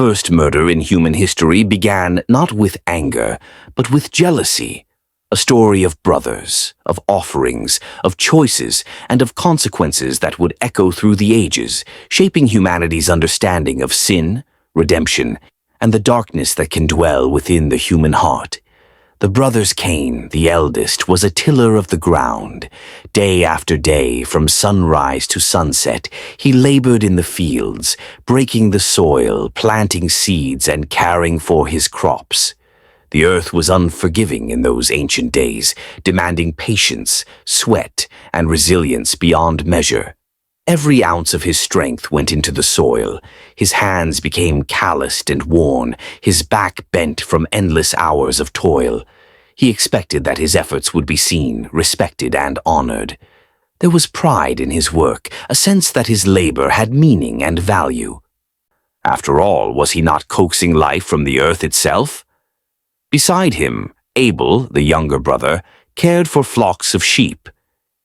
first murder in human history began not with anger, but with jealousy. A story of brothers, of offerings, of choices, and of consequences that would echo through the ages, shaping humanity's understanding of sin, redemption, and the darkness that can dwell within the human heart. The brothers Cain, the eldest, was a tiller of the ground. Day after day, from sunrise to sunset, he labored in the fields, breaking the soil, planting seeds, and caring for his crops. The earth was unforgiving in those ancient days, demanding patience, sweat, and resilience beyond measure. Every ounce of his strength went into the soil. His hands became calloused and worn, his back bent from endless hours of toil. He expected that his efforts would be seen, respected, and honored. There was pride in his work, a sense that his labor had meaning and value. After all, was he not coaxing life from the earth itself? Beside him, Abel, the younger brother, cared for flocks of sheep.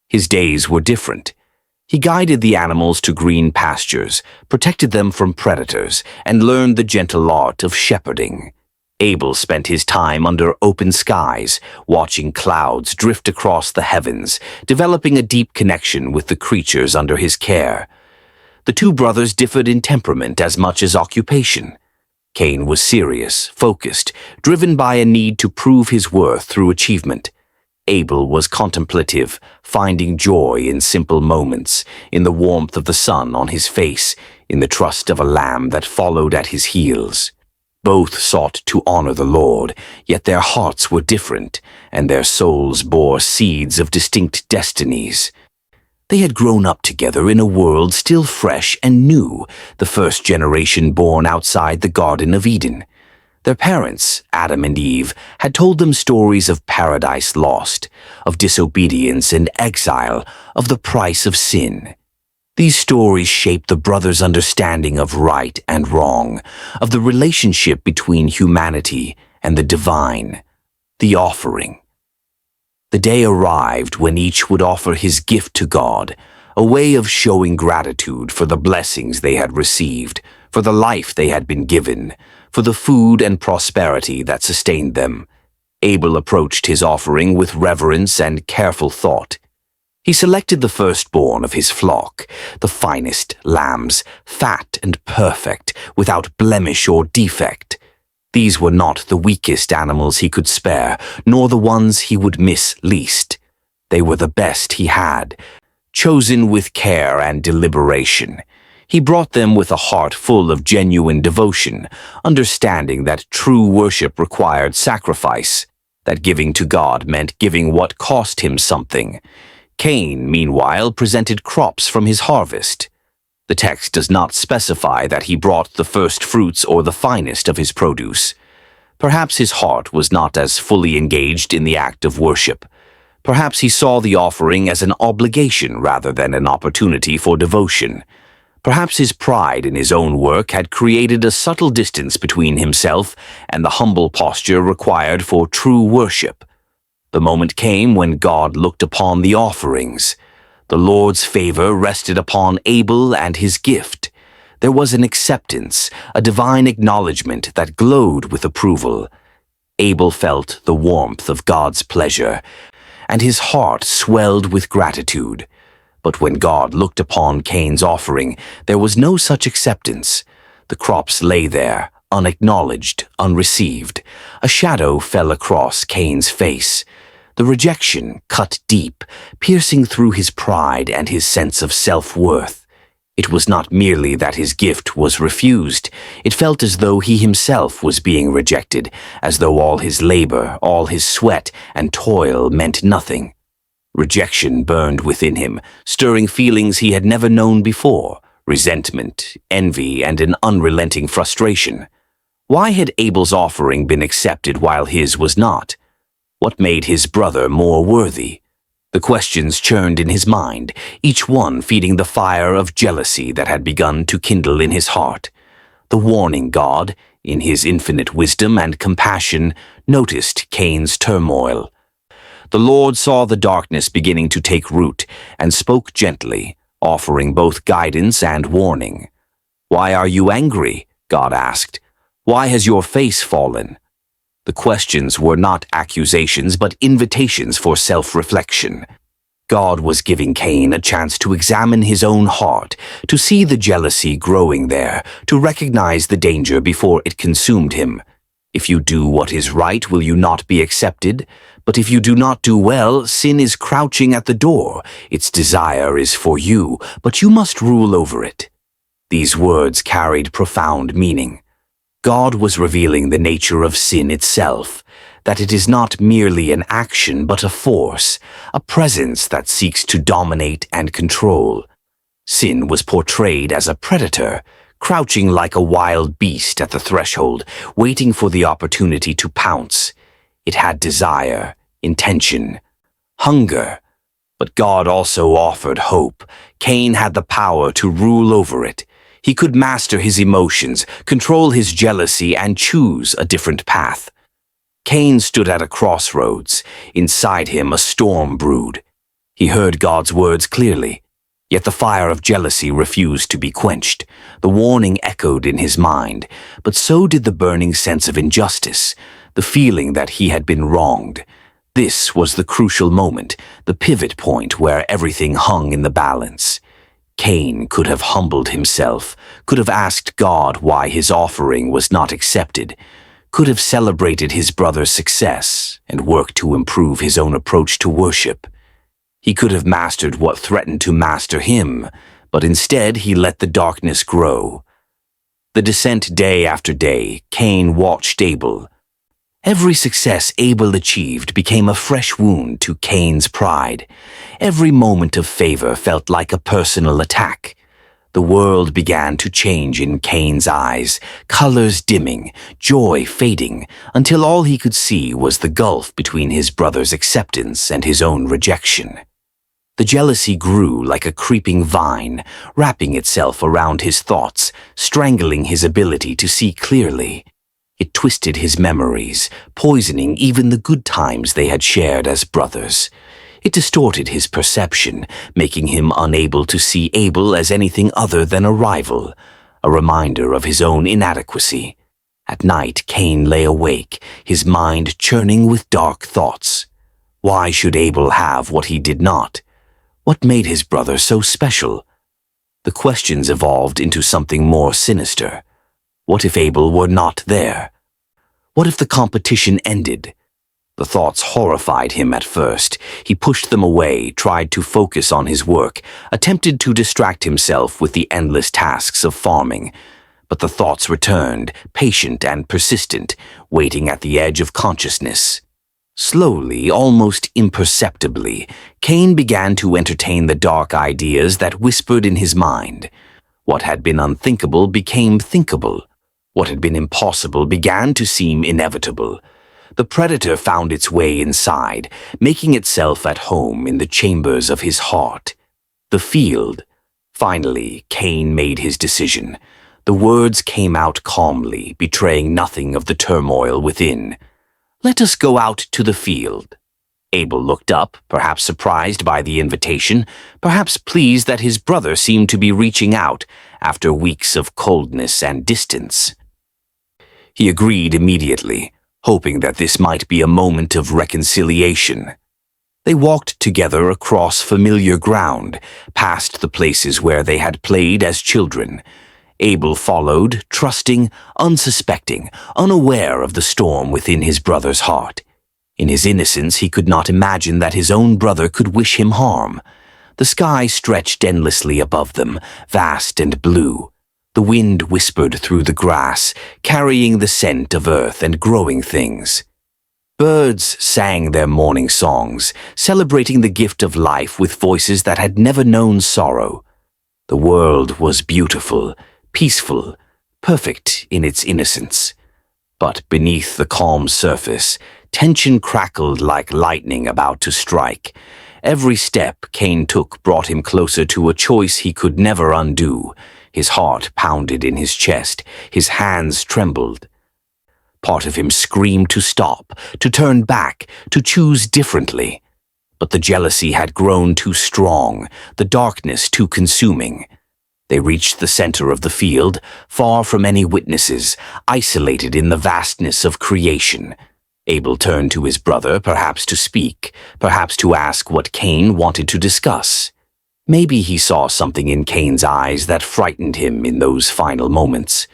His days were different. He guided the animals to green pastures, protected them from predators, and learned the gentle art of shepherding. Abel spent his time under open skies, watching clouds drift across the heavens, developing a deep connection with the creatures under his care. The two brothers differed in temperament as much as occupation. Cain was serious, focused, driven by a need to prove his worth through achievement. Abel was contemplative, finding joy in simple moments, in the warmth of the sun on his face, in the trust of a lamb that followed at his heels. Both sought to honor the Lord, yet their hearts were different, and their souls bore seeds of distinct destinies. They had grown up together in a world still fresh and new, the first generation born outside the Garden of Eden. Their parents, Adam and Eve, had told them stories of paradise lost, of disobedience and exile, of the price of sin. These stories shaped the brothers' understanding of right and wrong, of the relationship between humanity and the divine, the offering. The day arrived when each would offer his gift to God, a way of showing gratitude for the blessings they had received, for the life they had been given, for the food and prosperity that sustained them. Abel approached his offering with reverence and careful thought. He selected the firstborn of his flock, the finest lambs, fat and perfect, without blemish or defect. These were not the weakest animals he could spare, nor the ones he would miss least. They were the best he had, chosen with care and deliberation. He brought them with a heart full of genuine devotion, understanding that true worship required sacrifice, that giving to God meant giving what cost him something. Cain, meanwhile, presented crops from his harvest. The text does not specify that he brought the first fruits or the finest of his produce. Perhaps his heart was not as fully engaged in the act of worship. Perhaps he saw the offering as an obligation rather than an opportunity for devotion. Perhaps his pride in his own work had created a subtle distance between himself and the humble posture required for true worship. The moment came when God looked upon the offerings. The Lord's favor rested upon Abel and his gift. There was an acceptance, a divine acknowledgement that glowed with approval. Abel felt the warmth of God's pleasure, and his heart swelled with gratitude. But when God looked upon Cain's offering, there was no such acceptance. The crops lay there, unacknowledged, unreceived. A shadow fell across Cain's face. The rejection cut deep, piercing through his pride and his sense of self-worth. It was not merely that his gift was refused. It felt as though he himself was being rejected, as though all his labor, all his sweat and toil meant nothing. Rejection burned within him, stirring feelings he had never known before, resentment, envy, and an unrelenting frustration. Why had Abel's offering been accepted while his was not? What made his brother more worthy? The questions churned in his mind, each one feeding the fire of jealousy that had begun to kindle in his heart. The warning God, in his infinite wisdom and compassion, noticed Cain's turmoil. The Lord saw the darkness beginning to take root and spoke gently, offering both guidance and warning. "Why are you angry?" God asked. Why has your face fallen? The questions were not accusations, but invitations for self-reflection. God was giving Cain a chance to examine his own heart, to see the jealousy growing there, to recognize the danger before it consumed him. If you do what is right, will you not be accepted? But if you do not do well, sin is crouching at the door. Its desire is for you, but you must rule over it. These words carried profound meaning. God was revealing the nature of sin itself, that it is not merely an action but a force, a presence that seeks to dominate and control. Sin was portrayed as a predator, crouching like a wild beast at the threshold, waiting for the opportunity to pounce. It had desire, intention, hunger. But God also offered hope. Cain had the power to rule over it. He could master his emotions, control his jealousy, and choose a different path. Cain stood at a crossroads. Inside him, a storm brewed. He heard God's words clearly, yet the fire of jealousy refused to be quenched. The warning echoed in his mind, but so did the burning sense of injustice, the feeling that he had been wronged. This was the crucial moment, the pivot point where everything hung in the balance. Cain could have humbled himself, could have asked God why his offering was not accepted, could have celebrated his brother's success and worked to improve his own approach to worship. He could have mastered what threatened to master him, but instead he let the darkness grow. The descent day after day, Cain watched Abel. Every success Abel achieved became a fresh wound to Cain's pride. Every moment of favor felt like a personal attack. The world began to change in Cain's eyes, colors dimming, joy fading, until all he could see was the gulf between his brother's acceptance and his own rejection. The jealousy grew like a creeping vine, wrapping itself around his thoughts, strangling his ability to see clearly. It twisted his memories, poisoning even the good times they had shared as brothers. It distorted his perception, making him unable to see Abel as anything other than a rival, a reminder of his own inadequacy. At night, Cain lay awake, his mind churning with dark thoughts. Why should Abel have what he did not? What made his brother so special? The questions evolved into something more sinister. What if Abel were not there? What if the competition ended? The thoughts horrified him at first. He pushed them away, tried to focus on his work, attempted to distract himself with the endless tasks of farming. But the thoughts returned, patient and persistent, waiting at the edge of consciousness. Slowly, almost imperceptibly, Cain began to entertain the dark ideas that whispered in his mind. What had been unthinkable became thinkable. What had been impossible began to seem inevitable. The predator found its way inside, making itself at home in the chambers of his heart. The field. Finally, Cain made his decision. The words came out calmly, betraying nothing of the turmoil within. "Let us go out to the field." Abel looked up, perhaps surprised by the invitation, perhaps pleased that his brother seemed to be reaching out after weeks of coldness and distance. He agreed immediately, hoping that this might be a moment of reconciliation. They walked together across familiar ground, past the places where they had played as children. Abel followed, trusting, unsuspecting, unaware of the storm within his brother's heart. In his innocence, he could not imagine that his own brother could wish him harm. The sky stretched endlessly above them, vast and blue. The wind whispered through the grass, carrying the scent of earth and growing things. Birds sang their morning songs, celebrating the gift of life with voices that had never known sorrow. The world was beautiful, peaceful, perfect in its innocence. But beneath the calm surface, tension crackled like lightning about to strike. Every step Cain took brought him closer to a choice he could never undo. His heart pounded in his chest, his hands trembled. Part of him screamed to stop, to turn back, to choose differently. But the jealousy had grown too strong, the darkness too consuming. They reached the center of the field, far from any witnesses, isolated in the vastness of creation. Abel turned to his brother, perhaps to speak, perhaps to ask what Cain wanted to discuss. Maybe he saw something in Cain's eyes that frightened him in those final moments.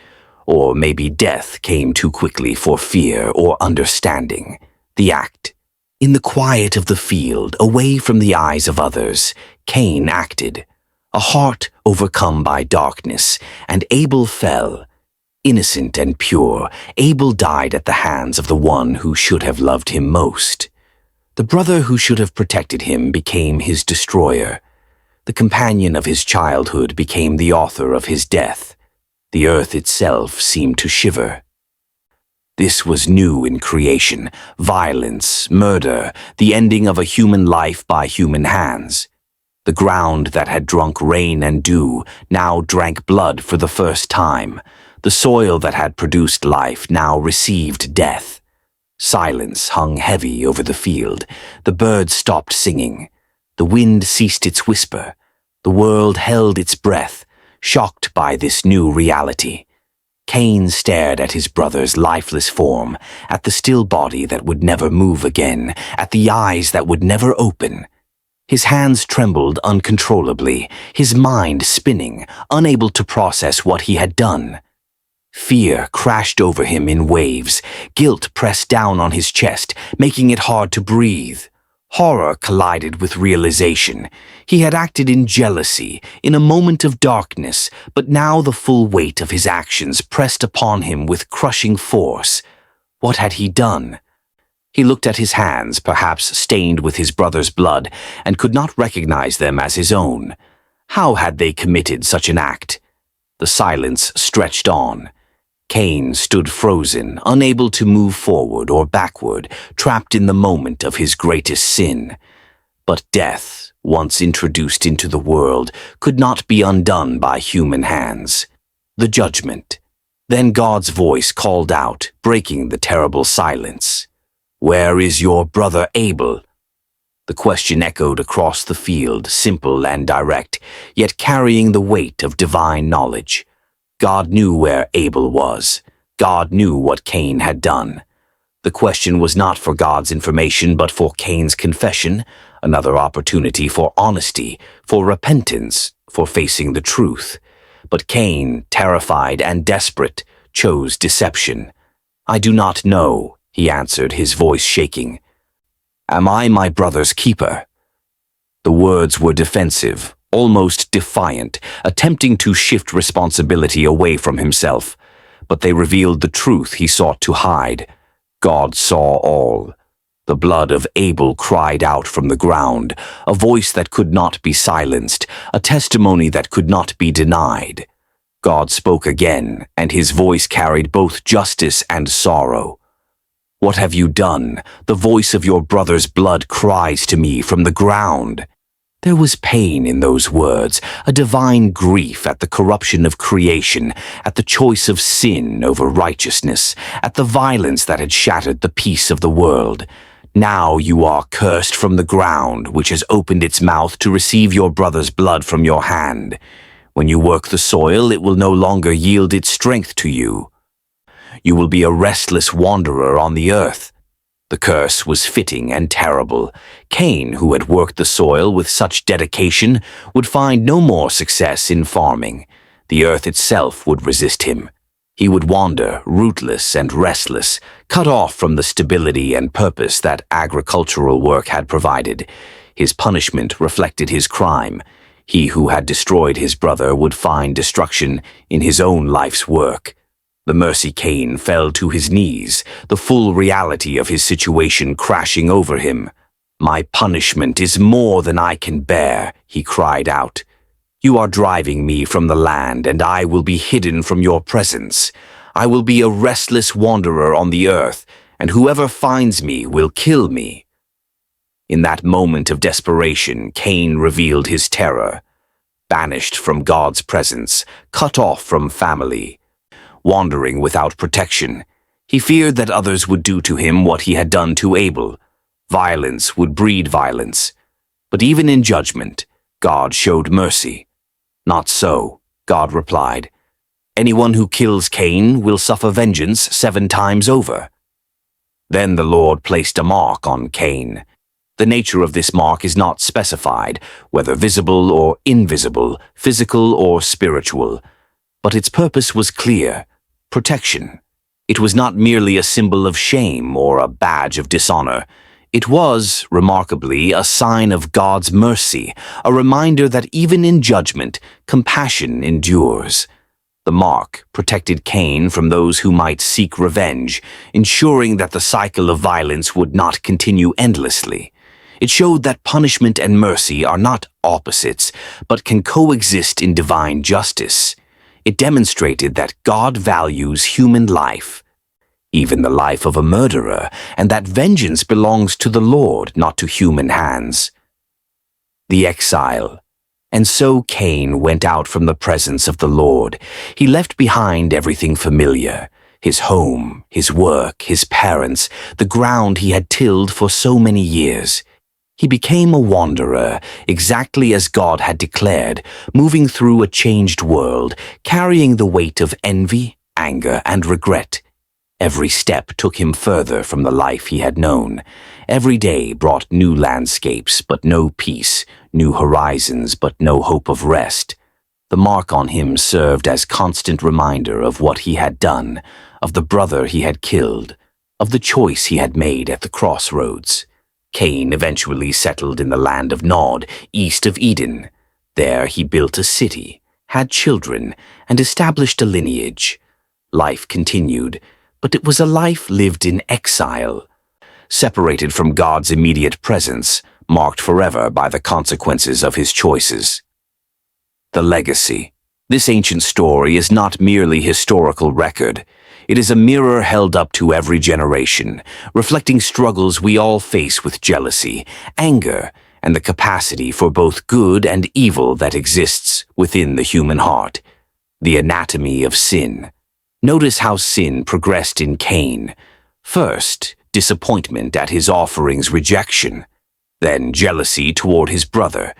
Or maybe death came too quickly for fear or understanding. The act. In the quiet of the field, away from the eyes of others, Cain acted. A heart overcome by darkness, and Abel fell. Innocent and pure, Abel died at the hands of the one who should have loved him most. The brother who should have protected him became his destroyer. The companion of his childhood became the author of his death. The earth itself seemed to shiver. This was new in creation: violence, murder, the ending of a human life by human hands. The ground that had drunk rain and dew now drank blood for the first time. The soil that had produced life now received death. Silence hung heavy over the field. The birds stopped singing. The wind ceased its whisper. The world held its breath, shocked by this new reality. Cain stared at his brother's lifeless form, at the still body that would never move again, at the eyes that would never open. His hands trembled uncontrollably, his mind spinning, unable to process what he had done. Fear crashed over him in waves. Guilt pressed down on his chest, making it hard to breathe. Horror collided with realization. He had acted in jealousy, in a moment of darkness, but now the full weight of his actions pressed upon him with crushing force. What had he done? He looked at his hands, perhaps stained with his brother's blood, and could not recognize them as his own. How had they committed such an act? The silence stretched on. Cain stood frozen, unable to move forward or backward, trapped in the moment of his greatest sin. But death, once introduced into the world, could not be undone by human hands. The judgment. Then God's voice called out, breaking the terrible silence. "Where is your brother Abel?" The question echoed across the field, simple and direct, yet carrying the weight of divine knowledge. God knew where Abel was. God knew what Cain had done. The question was not for God's information, but for Cain's confession, another opportunity for honesty, for repentance, for facing the truth. But Cain, terrified and desperate, chose deception. "I do not know," he answered, his voice shaking. "Am I my brother's keeper?" The words were defensive, almost defiant, attempting to shift responsibility away from himself. But they revealed the truth he sought to hide. God saw all. The blood of Abel cried out from the ground, a voice that could not be silenced, a testimony that could not be denied. God spoke again, and his voice carried both justice and sorrow. "What have you done? The voice of your brother's blood cries to me from the ground." There was pain in those words, a divine grief at the corruption of creation, at the choice of sin over righteousness, at the violence that had shattered the peace of the world. "Now you are cursed from the ground, which has opened its mouth to receive your brother's blood from your hand. When you work the soil, it will no longer yield its strength to you. You will be a restless wanderer on the earth." The curse was fitting and terrible. Cain, who had worked the soil with such dedication, would find no more success in farming. The earth itself would resist him. He would wander, rootless and restless, cut off from the stability and purpose that agricultural work had provided. His punishment reflected his crime. He who had destroyed his brother would find destruction in his own life's work. The mercy Cain fell to his knees, the full reality of his situation crashing over him. "My punishment is more than I can bear," he cried out. "You are driving me from the land, and I will be hidden from your presence. I will be a restless wanderer on the earth, and whoever finds me will kill me." In that moment of desperation, Cain revealed his terror. Banished from God's presence, cut off from family, wandering without protection, he feared that others would do to him what he had done to Abel. Violence would breed violence. But even in judgment, God showed mercy. Not so. God replied. "Anyone who kills Cain will suffer vengeance 7 times over." Then the Lord placed a mark on Cain. The nature of this mark is not specified, whether visible or invisible, physical or spiritual. But its purpose was clear: protection. It was not merely a symbol of shame or a badge of dishonor. It was, remarkably, a sign of God's mercy, a reminder that even in judgment, compassion endures. The mark protected Cain from those who might seek revenge, ensuring that the cycle of violence would not continue endlessly. It showed that punishment and mercy are not opposites, but can coexist in divine justice. It demonstrated that God values human life, even the life of a murderer, and that vengeance belongs to the Lord, not to human hands. The exile. And so Cain went out from the presence of the Lord. He left behind everything familiar: his home, his work, his parents, the ground he had tilled for so many years. He became a wanderer, exactly as God had declared, moving through a changed world, carrying the weight of envy, anger, and regret. Every step took him further from the life he had known. Every day brought new landscapes, but no peace, new horizons, but no hope of rest. The mark on him served as constant reminder of what he had done, of the brother he had killed, of the choice he had made at the crossroads. Cain eventually settled in the land of Nod, east of Eden. There he built a city, had children, and established a lineage. Life continued, but it was a life lived in exile, separated from God's immediate presence, marked forever by the consequences of his choices. The legacy. This ancient story is not merely historical record. It is a mirror held up to every generation, reflecting struggles we all face with jealousy, anger, and the capacity for both good and evil that exists within the human heart. The anatomy of sin. Notice how sin progressed in Cain. First, disappointment at his offering's rejection. Then jealousy toward his brother.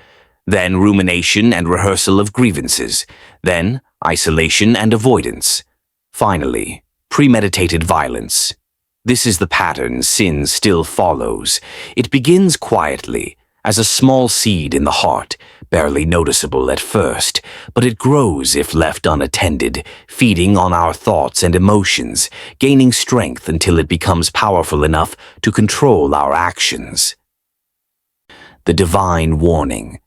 Then rumination and rehearsal of grievances. Then isolation and avoidance. Finally, premeditated violence. This is the pattern sin still follows. It begins quietly, as a small seed in the heart, barely noticeable at first, but it grows if left unattended, feeding on our thoughts and emotions, gaining strength until it becomes powerful enough to control our actions. The divine warning.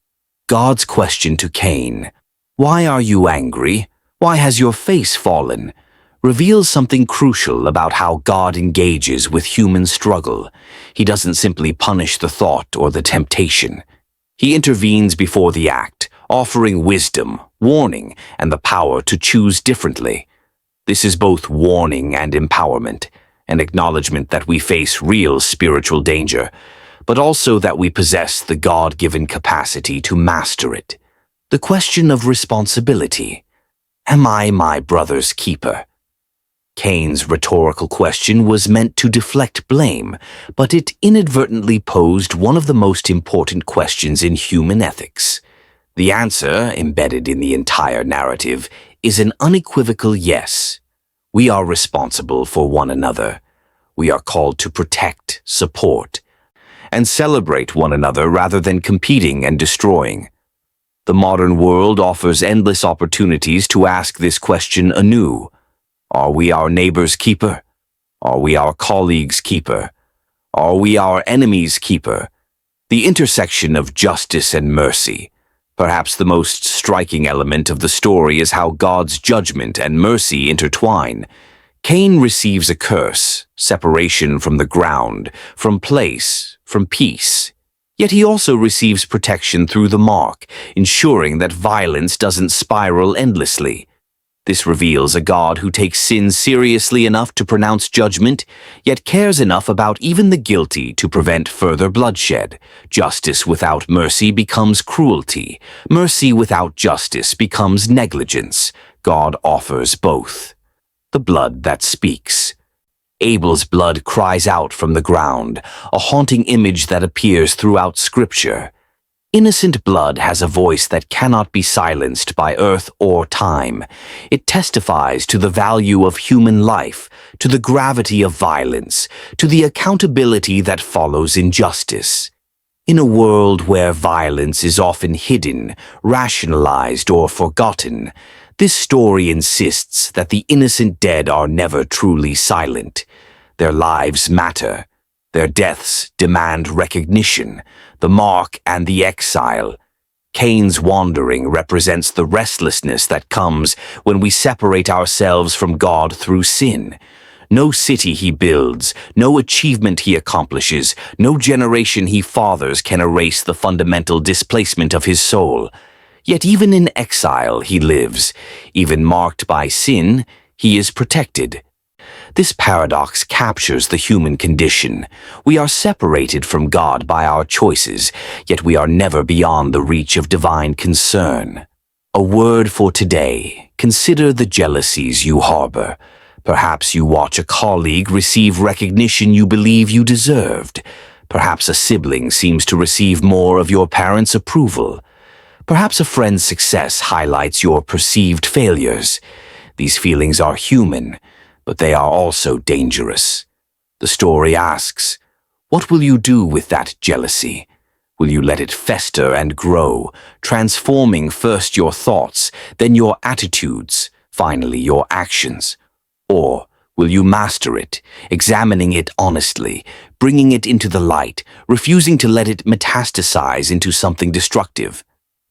God's question to Cain, "Why are you angry? Why has your face fallen?" reveals something crucial about how God engages with human struggle. He doesn't simply punish the thought or the temptation. He intervenes before the act, offering wisdom, warning, and the power to choose differently. This is both warning and empowerment, an acknowledgement that we face real spiritual danger, but also that we possess the God-given capacity to master it. The question of responsibility. Am I my brother's keeper? Cain's rhetorical question was meant to deflect blame, but it inadvertently posed one of the most important questions in human ethics. The answer, embedded in the entire narrative, is an unequivocal yes. We are responsible for one another. We are called to protect, support, and celebrate one another rather than competing and destroying. The modern world offers endless opportunities to ask this question anew. Are we our neighbor's keeper? Are we our colleague's keeper? Are we our enemy's keeper? The intersection of justice and mercy. Perhaps the most striking element of the story is how God's judgment and mercy intertwine. Cain receives a curse, separation from the ground, from place, from peace. Yet he also receives protection through the mark, ensuring that violence doesn't spiral endlessly. This reveals a God who takes sin seriously enough to pronounce judgment, yet cares enough about even the guilty to prevent further bloodshed. Justice without mercy becomes cruelty. Mercy without justice becomes negligence. God offers both. The blood that speaks. Abel's blood cries out from the ground, a haunting image that appears throughout Scripture. Innocent blood has a voice that cannot be silenced by earth or time. It testifies to the value of human life, to the gravity of violence, to the accountability that follows injustice. In a world where violence is often hidden, rationalized, or forgotten, this story insists that the innocent dead are never truly silent. Their lives matter. Their deaths demand recognition, the mark and the exile. Cain's wandering represents the restlessness that comes when we separate ourselves from God through sin. No city he builds, no achievement he accomplishes, no generation he fathers can erase the fundamental displacement of his soul. Yet even in exile he lives. Even marked by sin, he is protected. This paradox captures the human condition. We are separated from God by our choices, yet we are never beyond the reach of divine concern. A word for today: consider the jealousies you harbor. Perhaps you watch a colleague receive recognition you believe you deserved. Perhaps a sibling seems to receive more of your parents' approval. Perhaps a friend's success highlights your perceived failures. These feelings are human, but they are also dangerous. The story asks, what will you do with that jealousy? Will you let it fester and grow, transforming first your thoughts, then your attitudes, finally your actions? Or will you master it, examining it honestly, bringing it into the light, refusing to let it metastasize into something destructive?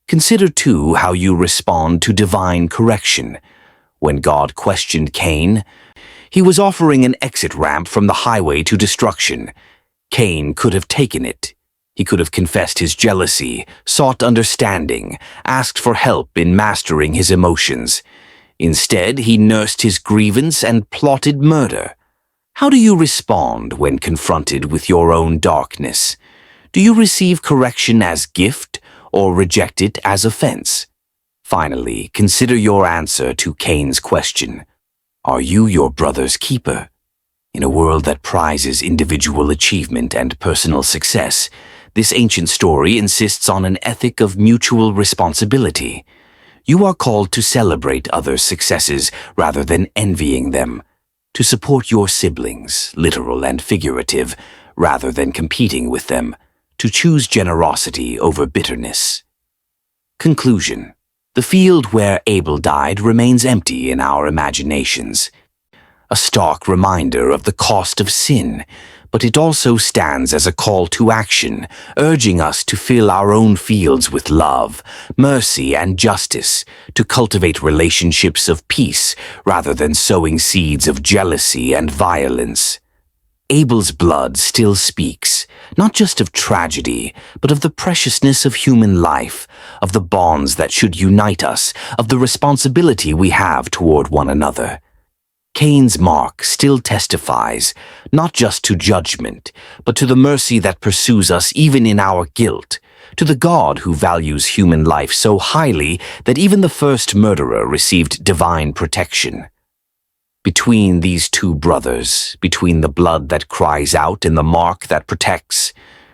Consider, too, how you respond to divine correction. When God questioned Cain, he was offering an exit ramp from the highway to destruction. Cain could have taken it. He could have confessed his jealousy, sought understanding, asked for help in mastering his emotions. Instead, he nursed his grievance and plotted murder. How do you respond when confronted with your own darkness? Do you receive correction as gift or reject it as offense? Finally, consider your answer to Cain's question. Are you your brother's keeper? In a world that prizes individual achievement and personal success, this ancient story insists on an ethic of mutual responsibility. You are called to celebrate others' successes rather than envying them, to support your siblings, literal and figurative, rather than competing with them, to choose generosity over bitterness. Conclusion. The field where Abel died remains empty in our imaginations. A stark reminder of the cost of sin, but it also stands as a call to action, urging us to fill our own fields with love, mercy, and justice, to cultivate relationships of peace rather than sowing seeds of jealousy and violence. Abel's blood still speaks, not just of tragedy, but of the preciousness of human life, of the bonds that should unite us, of the responsibility we have toward one another. Cain's mark still testifies, not just to judgment, but to the mercy that pursues us even in our guilt, to the God who values human life so highly that even the first murderer received divine protection. Between these two brothers, between the blood that cries out and the mark that protects,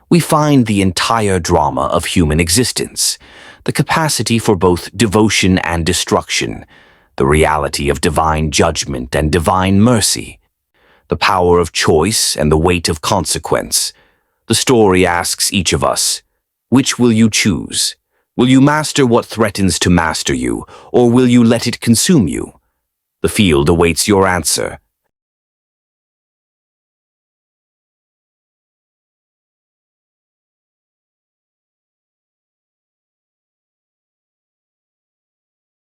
we find the entire drama of human existence, the capacity for both devotion and destruction, the reality of divine judgment and divine mercy, the power of choice and the weight of consequence. The story asks each of us, which will you choose? Will you master what threatens to master you, or will you let it consume you? The field awaits your answer.